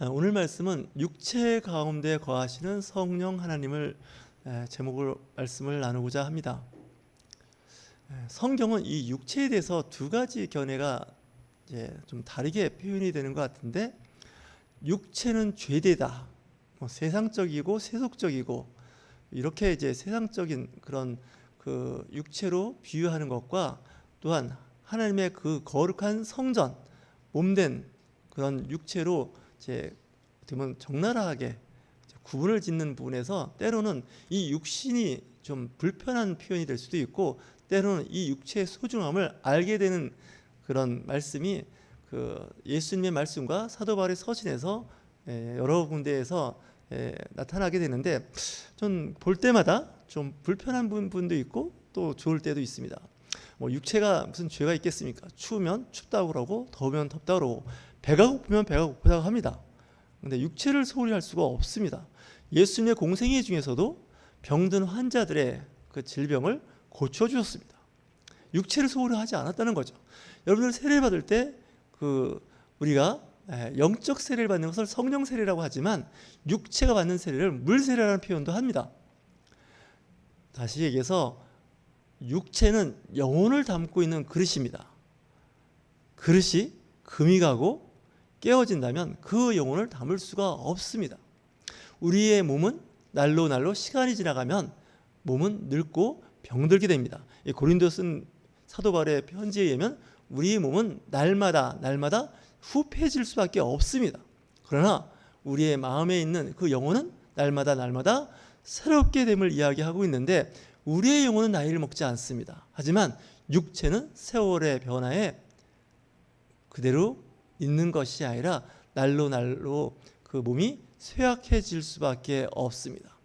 오늘 말씀은 육체 가운데 거하시는 성령 하나님을 제목으로 말씀을 나누고자 합니다. 성경은 이 육체에 대해서 두 가지 견해가 좀 다르게 표현이 되는 것 같은데, 육체는 죄되다, 세상적이고 세속적이고, 이렇게 세상적인 그런 그 육체로 비유하는 것과, 또한 하나님의 그 거룩한 성전, 몸된 그런 육체로 어떻게 보면 적나라하게 구분을 짓는 부분에서, 때로는 이 육신이 좀 불편한 표현이 될 수도 있고, 때로는 이 육체의 소중함을 알게 되는 그런 말씀이 그 예수님의 말씀과 사도 바울의 서신에서 여러 군데에서 나타나게 되는데, 전 볼 때마다 좀 불편한 부분도 있고 또 좋을 때도 있습니다. 육체가 무슨 죄가 있겠습니까? 추우면 춥다고 그러고, 더우면 덥다고 그러고, 배가 고프면 배가 고프다고 합니다. 근데 육체를 소홀히 할 수가 없습니다. 예수님의 공생애 중에서도 병든 환자들의 그 질병을 고쳐주셨습니다. 육체를 소홀히 하지 않았다는 거죠. 여러분들 세례 받을 때 우리가 영적 세례를 받는 것을 성령 세례라고 하지만, 육체가 받는 세례를 물 세례라는 표현도 합니다. 다시 얘기해서, 육체는 영혼을 담고 있는 그릇입니다. 그릇이 금이 가고 깨어진다면 그 영혼을 담을 수가 없습니다. 우리의 몸은 날로 시간이 지나가면 몸은 늙고 병들게 됩니다. 고린도 쓴 사도 바울의 편지에 의하면 우리의 몸은 날마다 후패해질 수밖에 없습니다. 그러나 우리의 마음에 있는 그 영혼은 날마다 새롭게 됨을 이야기하고 있는데, 우리의 영혼은 나이를 먹지 않습니다. 하지만 육체는 세월의 변화에 그대로 있는 것이 아니라 날로 그 몸이 쇠약해질 수밖에 없습니다.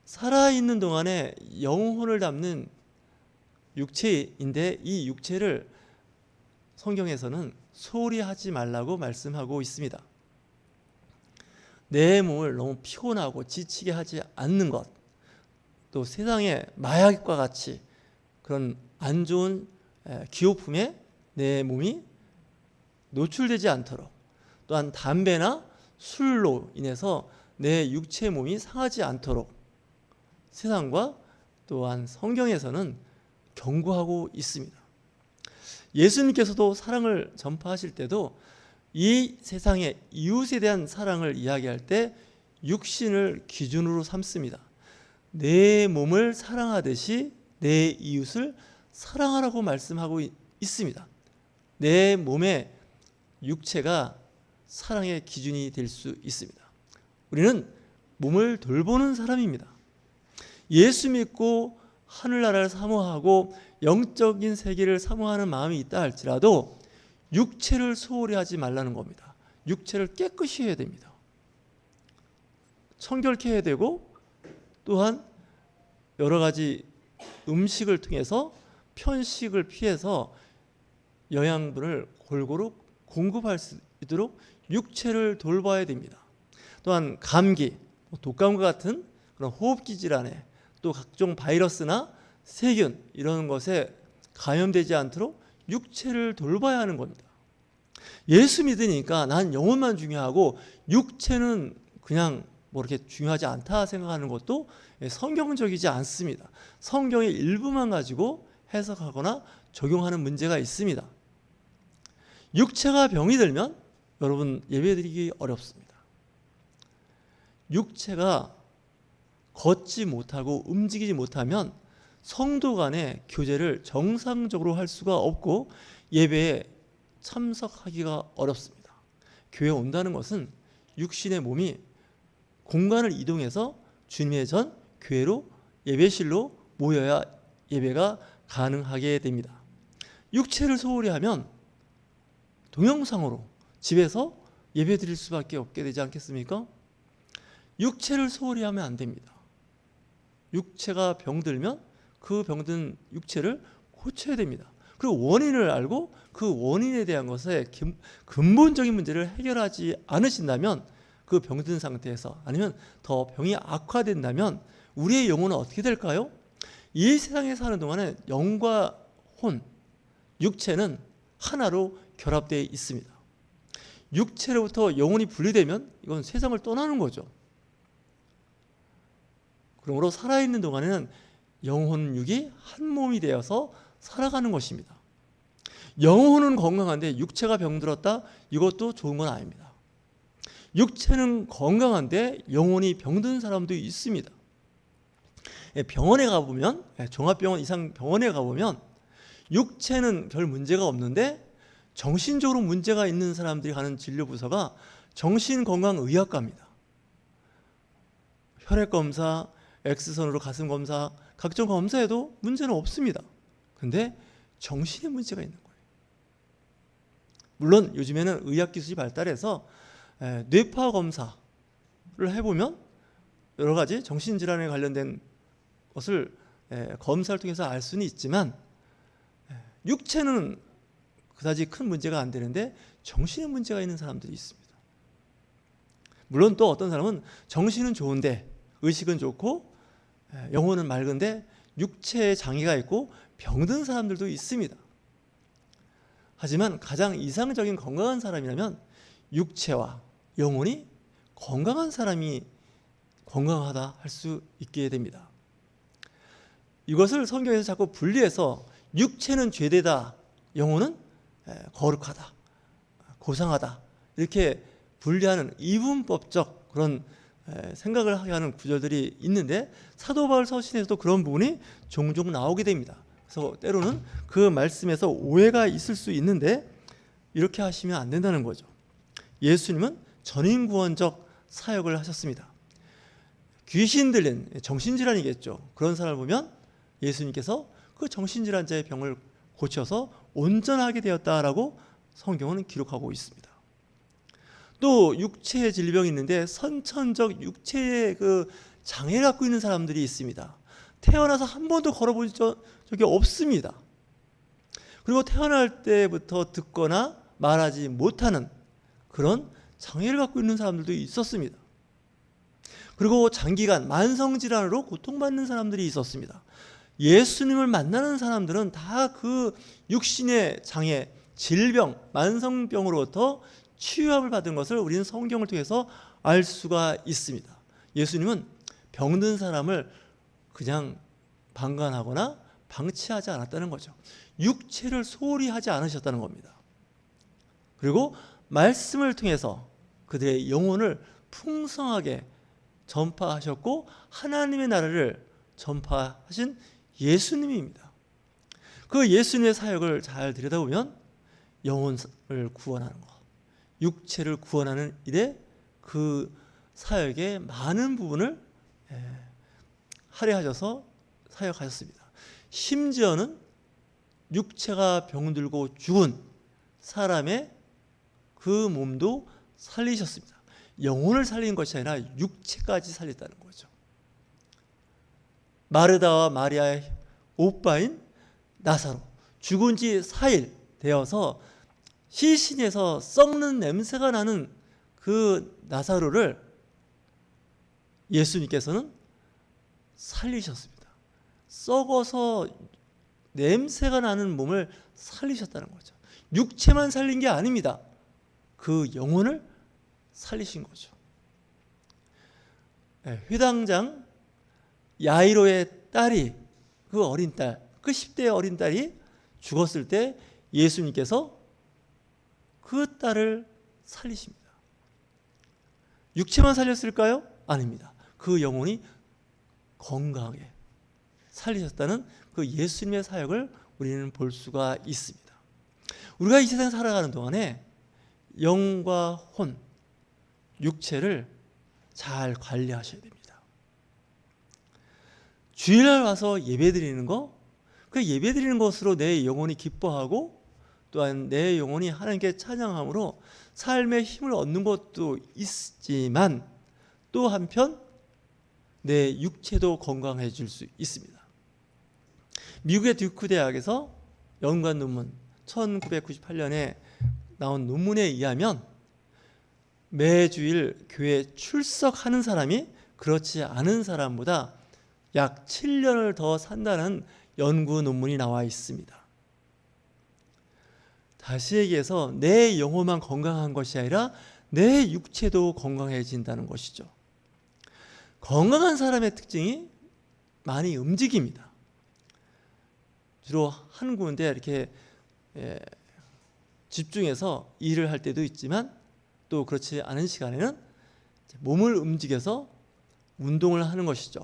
살아있는 동안에 영혼을 담는 육체인데, 이 육체를 성경에서는 소홀히 하지 말라고 말씀하고 있습니다. 내 몸을 너무 피곤하고 지치게 하지 않는 것, 또 세상의 마약과 같이 그런 안 좋은 기호품에 내 몸이 노출되지 않도록, 또한 담배나 술로 인해서 내 육체 몸이 상하지 않도록 세상과 또한 성경에서는 경고하고 있습니다. 예수님께서도 사랑을 전파하실 때도 이 세상의 이웃에 대한 사랑을 이야기할 때 육신을 기준으로 삼습니다. 내 몸을 사랑하듯이 내 이웃을 사랑하라고 말씀하고 있습니다. 내 몸의 육체가 사랑의 기준이 될 수 있습니다. 우리는 몸을 돌보는 사람입니다. 예수 믿고 하늘나라를 사모하고 영적인 세계를 사모하는 마음이 있다 할지라도 육체를 소홀히 하지 말라는 겁니다. 육체를 깨끗이 해야 됩니다. 청결케 해야 되고, 또한 여러 가지 음식을 통해서 편식을 피해서 영양분을 골고루 공급할 수 있도록 육체를 돌봐야 됩니다. 또한 감기, 독감과 같은 그런 호흡기 질환에, 또 각종 바이러스나 세균 이런 것에 감염되지 않도록 육체를 돌봐야 하는 겁니다. 예수 믿으니까 난 영혼만 중요하고 육체는 그냥 이렇게 중요하지 않다 생각하는 것도 성경적이지 않습니다. 성경의 일부만 가지고 해석하거나 적용하는 문제가 있습니다. 육체가 병이 들면 여러분 예배드리기 어렵습니다. 육체가 걷지 못하고 움직이지 못하면 성도 간의 교제를 정상적으로 할 수가 없고 예배에 참석하기가 어렵습니다. 교회에 온다는 것은 육신의 몸이 공간을 이동해서 주님의 전 교회로, 예배실로 모여야 예배가 가능하게 됩니다. 육체를 소홀히 하면 동영상으로 집에서 예배 드릴 수밖에 없게 되지 않겠습니까? 육체를 소홀히 하면 안 됩니다. 육체가 병들면 그 병든 육체를 고쳐야 됩니다. 그리고 원인을 알고 그 원인에 대한 것에 근본적인 문제를 해결하지 않으신다면, 그 병든 상태에서 아니면 더 병이 악화된다면 우리의 영혼은 어떻게 될까요? 이 세상에 사는 동안에 영과 혼, 육체는 하나로 결합되어 있습니다. 육체로부터 영혼이 분리되면 이건 세상을 떠나는 거죠. 그러므로 살아있는 동안에는 영혼, 육이 한 몸이 되어서 살아가는 것입니다. 영혼은 건강한데 육체가 병들었다? 이것도 좋은 건 아닙니다. 육체는 건강한데 영혼이 병든 사람도 있습니다. 병원에 가보면, 종합병원 이상 병원에 가보면 육체는 별 문제가 없는데 정신적으로 문제가 있는 사람들이 가는 진료부서가 정신건강의학과입니다. 혈액검사, X선으로 가슴검사, 각종 검사에도 문제는 없습니다. 근데 정신에 문제가 있는 거예요. 물론 요즘에는 의학기술이 발달해서 뇌파 검사를 해보면 여러 가지 정신질환에 관련된 것을 검사를 통해서 알 수는 있지만 육체는 그다지 큰 문제가 안 되는데 정신에 문제가 있는 사람들이 있습니다. 물론 또 어떤 사람은 정신은 좋은데 의식은 좋고 영혼은 맑은데 육체에 장애가 있고 병든 사람들도 있습니다. 하지만 가장 이상적인 건강한 사람이라면 육체와 영혼이 건강한 사람이 건강하다 할 수 있게 됩니다. 이것을 성경에서 자꾸 분리해서 육체는 죄되다, 영혼은 거룩하다, 고상하다 이렇게 분리하는 이분법적 그런 생각을 하게 하는 구절들이 있는데 사도 바울 서신에서도 그런 부분이 종종 나오게 됩니다. 그래서 때로는 그 말씀에서 오해가 있을 수 있는데 이렇게 하시면 안 된다는 거죠. 예수님은 전인구원적 사역을 하셨습니다. 귀신 들린 정신질환이겠죠. 그런 사람을 보면 예수님께서 그 정신질환자의 병을 고쳐서 온전하게 되었다라고 성경은 기록하고 있습니다. 또 육체의 질병이 있는데 선천적 육체의 그 장애를 갖고 있는 사람들이 있습니다. 태어나서 한 번도 걸어본 적이 없습니다. 그리고 태어날 때부터 듣거나 말하지 못하는 그런 장애를 갖고 있는 사람들도 있었습니다. 그리고 장기간 만성질환으로 고통받는 사람들이 있었습니다. 예수님을 만나는 사람들은 다 그 육신의 장애, 질병, 만성병으로부터 치유함을 받은 것을 우리는 성경을 통해서 알 수가 있습니다. 예수님은 병든 사람을 그냥 방관하거나 방치하지 않았다는 거죠. 육체를 소홀히 하지 않으셨다는 겁니다. 그리고 말씀을 통해서 그들의 영혼을 풍성하게 전파하셨고 하나님의 나라를 전파하신 예수님입니다. 그 예수님의 사역을 잘 들여다보면 영혼을 구원하는 것, 육체를 구원하는 일에 그 사역의 많은 부분을 할애하셔서 사역하셨습니다. 심지어는 육체가 병들고 죽은 사람의 그 몸도 살리셨습니다. 영혼을 살린 것이 아니라 육체까지 살렸다는 거죠. 마르다와 마리아의 오빠인 나사로, 죽은 지 4일 되어서 시신에서 썩는 냄새가 나는 그 나사로를 예수님께서는 살리셨습니다. 썩어서 냄새가 나는 몸을 살리셨다는 거죠. 육체만 살린 게 아닙니다. 그 영혼을 살리신 거죠. 회당장 야이로의 딸이, 그 어린 딸, 그 10대의 어린 딸이 죽었을 때 예수님께서 그 딸을 살리십니다. 육체만 살렸을까요? 아닙니다. 그 영혼이 건강하게 살리셨다는 그 예수님의 사역을 우리는 볼 수가 있습니다. 우리가 이 세상 살아가는 동안에 영과 혼, 육체를 잘 관리하셔야 됩니다. 주일날 와서 예배드리는 거, 그 예배드리는 것으로 내 영혼이 기뻐하고 또한 내 영혼이 하나님께 찬양함으로 삶의 힘을 얻는 것도 있지만 또 한편 내 육체도 건강해질 수 있습니다. 미국의 듀크 대학에서 연구한 논문 1998년에 나온 논문에 의하면 매주일 교회에 출석하는 사람이 그렇지 않은 사람보다 약 7년을 더 산다는 연구 논문이 나와 있습니다. 다시 얘기해서 내 영혼만 건강한 것이 아니라 내 육체도 건강해진다는 것이죠. 건강한 사람의 특징이 많이 움직입니다. 주로 한 군데 이렇게 집중해서 일을 할 때도 있지만 또 그렇지 않은 시간에는 몸을 움직여서 운동을 하는 것이죠.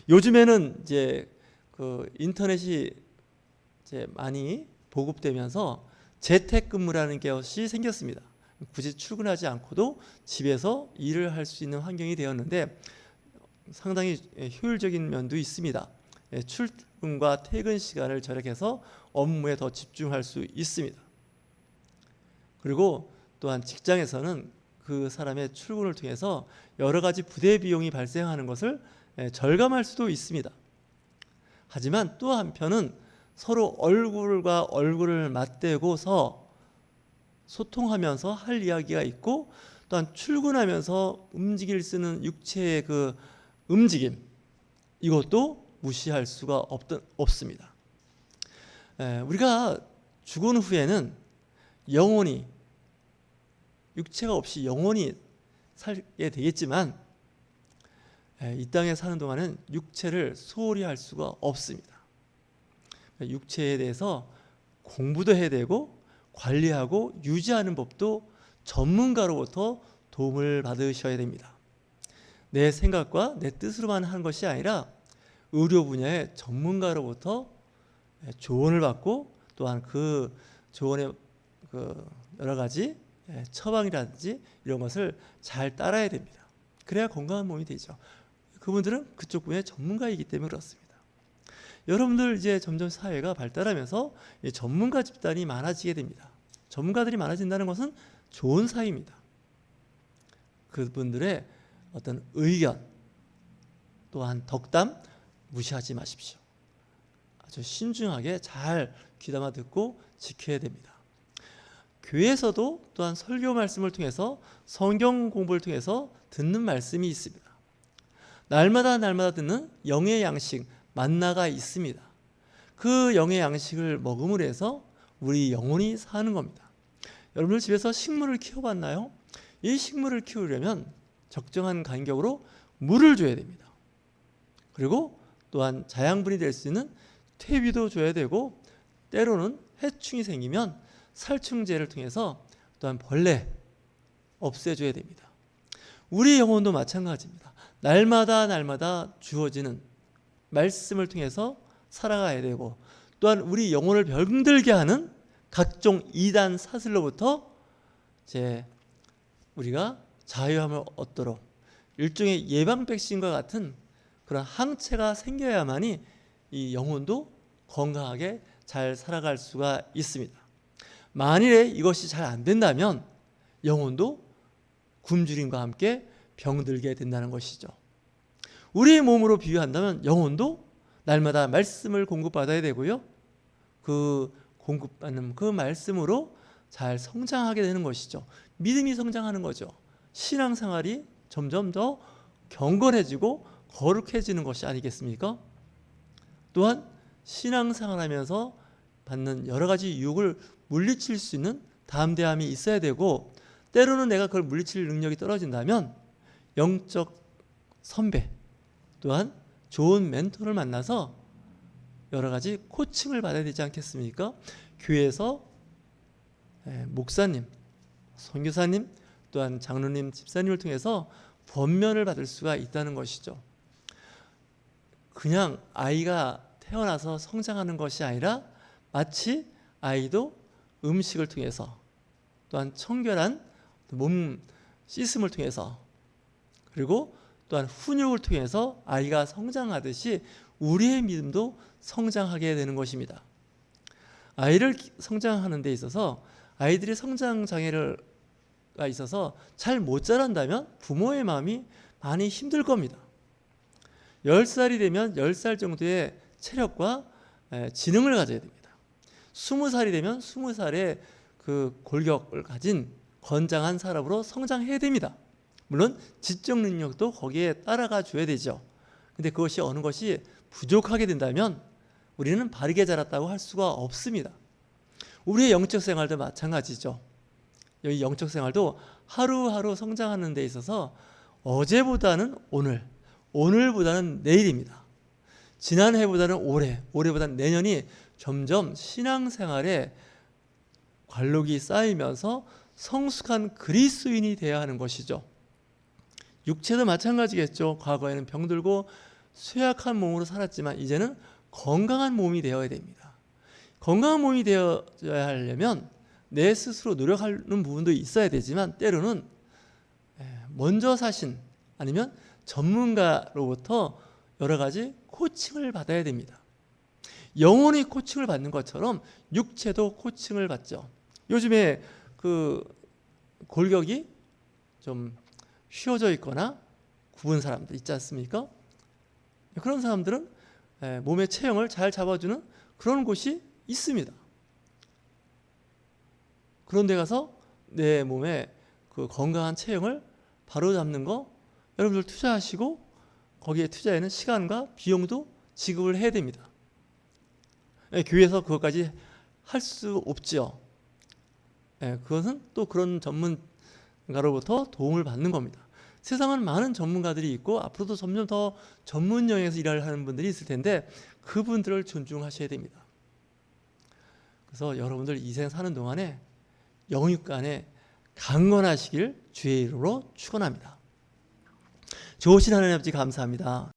요즘에는 이제 그 인터넷이 이제 많이 보급되면서 재택근무라는 것이 생겼습니다. 굳이 출근하지 않고도 집에서 일을 할 수 있는 환경이 되었는데 상당히 효율적인 면도 있습니다. 출근과 퇴근 시간을 절약해서 업무에 더 집중할 수 있습니다. 그리고 또한 직장에서는 그 사람의 출근을 통해서 여러 가지 부대 비용이 발생하는 것을 절감할 수도 있습니다. 하지만 또 한편은 서로 얼굴과 얼굴을 맞대고서 소통하면서 할 이야기가 있고, 또한 출근하면서 움직일 수 있는 육체의 그 움직임, 이것도 무시할 수가 없습니다. 우리가 죽은 후에는 영혼이, 육체가 없이 영혼이 살게 되겠지만 이 땅에 사는 동안은 육체를 소홀히 할 수가 없습니다. 육체에 대해서 공부도 해야 되고 관리하고 유지하는 법도 전문가로부터 도움을 받으셔야 됩니다. 내 생각과 내 뜻으로만 하는 것이 아니라 의료 분야의 전문가로부터 조언을 받고, 또한 그 조언의 그 여러 가지 처방이라든지 이런 것을 잘 따라야 됩니다. 그래야 건강한 몸이 되죠. 그분들은 그쪽 분야의 전문가이기 때문에 그렇습니다. 여러분들 이제 점점 사회가 발달하면서 전문가 집단이 많아지게 됩니다. 전문가들이 많아진다는 것은 좋은 사유입니다. 그분들의 어떤 의견, 또한 덕담 무시하지 마십시오. 아주 신중하게 잘 귀담아 듣고 지켜야 됩니다. 교회에서도 또한 설교 말씀을 통해서, 성경 공부를 통해서 듣는 말씀이 있습니다. 날마다 듣는 영의 양식, 만나가 있습니다. 그 영의 양식을 먹음으로 해서 우리 영혼이 사는 겁니다. 여러분들 집에서 식물을 키워봤나요? 이 식물을 키우려면 적정한 간격으로 물을 줘야 됩니다. 그리고 또한 자양분이 될 수 있는 퇴비도 줘야 되고, 때로는 해충이 생기면 살충제를 통해서 또한 벌레 없애줘야 됩니다. 우리 영혼도 마찬가지입니다. 날마다 주어지는 말씀을 통해서 살아가야 되고, 또한 우리 영혼을 병들게 하는 각종 이단 사슬로부터 이제 우리가 자유함을 얻도록 일종의 예방 백신과 같은 그런 항체가 생겨야만이 이 영혼도 건강하게 잘 살아갈 수가 있습니다. 만일에 이것이 잘 안 된다면 영혼도 굶주림과 함께 병들게 된다는 것이죠. 우리의 몸으로 비유한다면 영혼도 날마다 말씀을 공급받아야 되고요, 그 공급받는 그 말씀으로 잘 성장하게 되는 것이죠. 믿음이 성장하는 거죠. 신앙생활이 점점 더 경건해지고 거룩해지는 것이 아니겠습니까? 또한 신앙생활하면서 받는 여러 가지 유혹을 물리칠 수 있는 담대함이 있어야 되고, 때로는 내가 그걸 물리칠 능력이 떨어진다면 영적 선배, 또한 좋은 멘토를 만나서 여러 가지 코칭을 받아야 되지 않겠습니까? 교회에서 목사님, 선교사님, 또한 장로님, 집사님을 통해서 권면을 받을 수가 있다는 것이죠. 그냥 아이가 태어나서 성장하는 것이 아니라 마치 아이도 음식을 통해서, 또한 청결한 몸 씻음을 통해서, 그리고 또한 훈육을 통해서 아이가 성장하듯이 우리의 믿음도 성장하게 되는 것입니다. 아이를 성장하는 데 있어서 아이들이 성장 장애가 있어서 잘 못 자란다면 부모의 마음이 많이 힘들 겁니다. 10살이 되면 10살 정도의 체력과 지능을 가져야 됩니다. 20살이 되면 20살의 그 골격을 가진 건장한 사람으로 성장해야 됩니다. 물론 지적 능력도 거기에 따라가 줘야 되죠. 근데 그것이 어느 것이 부족하게 된다면 우리는 바르게 자랐다고 할 수가 없습니다. 우리의 영적 생활도 마찬가지죠. 여기 영적 생활도 하루하루 성장하는 데 있어서 어제보다는 오늘, 오늘보다는 내일입니다. 지난해보다는 올해, 올해보다는 내년이 점점 신앙생활에 관록이 쌓이면서 성숙한 그리스도인이 되어야 하는 것이죠. 육체도 마찬가지겠죠. 과거에는 병들고 쇠약한 몸으로 살았지만 이제는 건강한 몸이 되어야 됩니다. 건강한 몸이 되어야 하려면 내 스스로 노력하는 부분도 있어야 되지만 때로는 먼저 사신 아니면 전문가로부터 여러 가지 코칭을 받아야 됩니다. 영혼이 코칭을 받는 것처럼 육체도 코칭을 받죠. 요즘에 그 골격이 좀 휘어져 있거나 굽은 사람들 있지 않습니까? 그런 사람들은 몸의 체형을 잘 잡아주는 그런 곳이 있습니다. 그런 데 가서 내 몸의 그 건강한 체형을 바로 잡는 거 여러분들 투자하시고 거기에 투자에는 시간과 비용도 지급을 해야 됩니다. 교회에서 그것까지 할 수 없죠. 그것은 또 그런 전문가로부터 도움을 받는 겁니다. 세상은 많은 전문가들이 있고 앞으로도 점점 더 전문 영역에서 일을 하는 분들이 있을 텐데 그분들을 존중하셔야 됩니다. 그래서 여러분들 이 생 사는 동안에 영육간에 강건하시길 주의 이름으로 축원합니다. 좋으신 하나님 아버지 감사합니다.